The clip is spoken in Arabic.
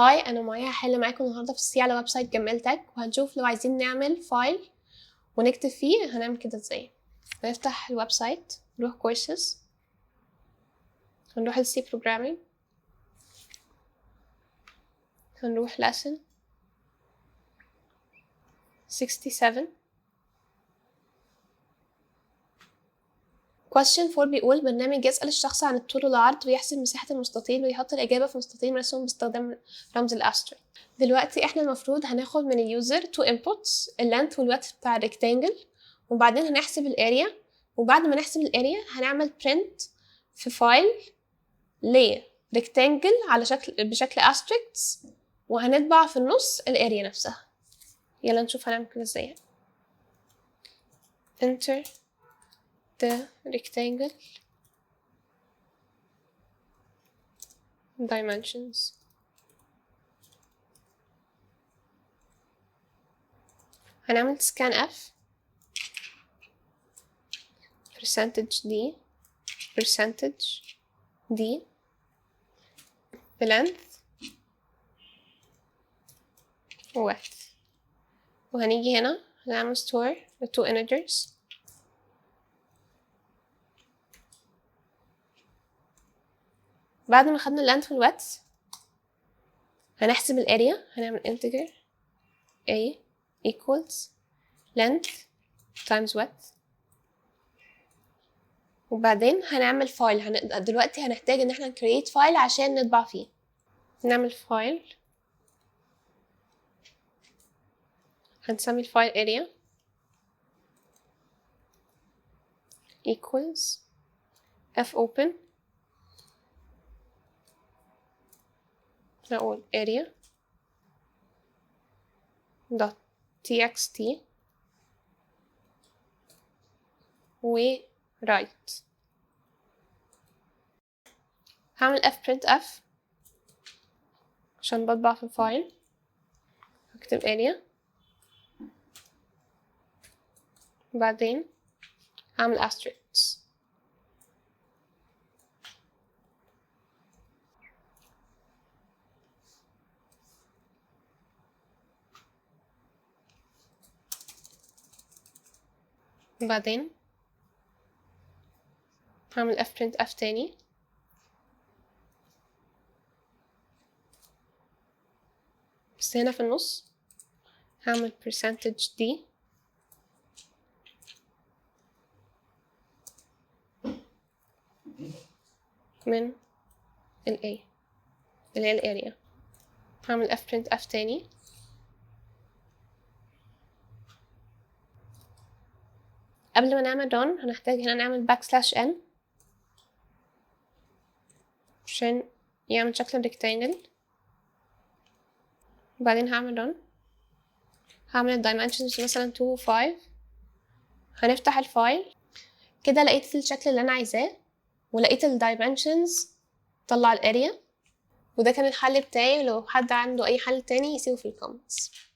هاي، انا معايا هحل معاكم النهارده في السي على ويب سايت جمال تك، وهنشوف لو عايزين نعمل فايل ونكتب فيه هنعمل كده ازاي. هنفتح الويب سايت، نروح كورسز، هنروح السي بروجرامينج، هنروح lesson 67. question 4 بيقول برنامج يسأل الشخص عن الطول والعرض ويحسب مساحة المستطيل ويحط الإجابة في مستطيل مرسوم باستخدام رمز الأستريك. دلوقتي احنا المفروض هناخد من اليوزر 2 inputs، اللينث والويدث بتاع الريكتانجل، وبعدين هنحسب الاريا، وبعد ما نحسب الاريا هنعمل print في فايل لريكتانجل على بشكل asterisks، وهنطبع في النص الاريا نفسها. يلا نشوف هنعمل كده ازاي. enter the rectangle dimensions. هنعمل scan f %d %d the length width، وهنيجي هنا هنعمل store the two integers. بعد ما خدنا اللينث والويدث هنحسب الاريا، هنعمل integer a equals length times width، وبعدين هنعمل فايل. دلوقتي هنحتاج ان احنا create فايل عشان نطبع فيه. نعمل فايل، هنسمي الفايل area equals f open، نقول area dot txt و write. هعمل f print f عشان بطبع في الفايل، هكتب area، بعدين هعمل asterisks. بعدين هعمل f print f تاني، بس هنا في النص هعمل %d من ال A اللي هي الاريا. هعمل f print f تاني، قبل ما نعمل run هنحتاج هنا نعمل \n عشان يعمل شكل الريكتانجل. وبعدين هعمل run، هعمل ال dimensions مثلا 2 و 5. هنفتح الفايل كده، لقيت الشكل اللي انا عايزاه ولقيت ال dimensions، طلع الاريا، وده كان الحل بتاعي. لو حد عنده اي حل تاني يسيبه في الكومنتس.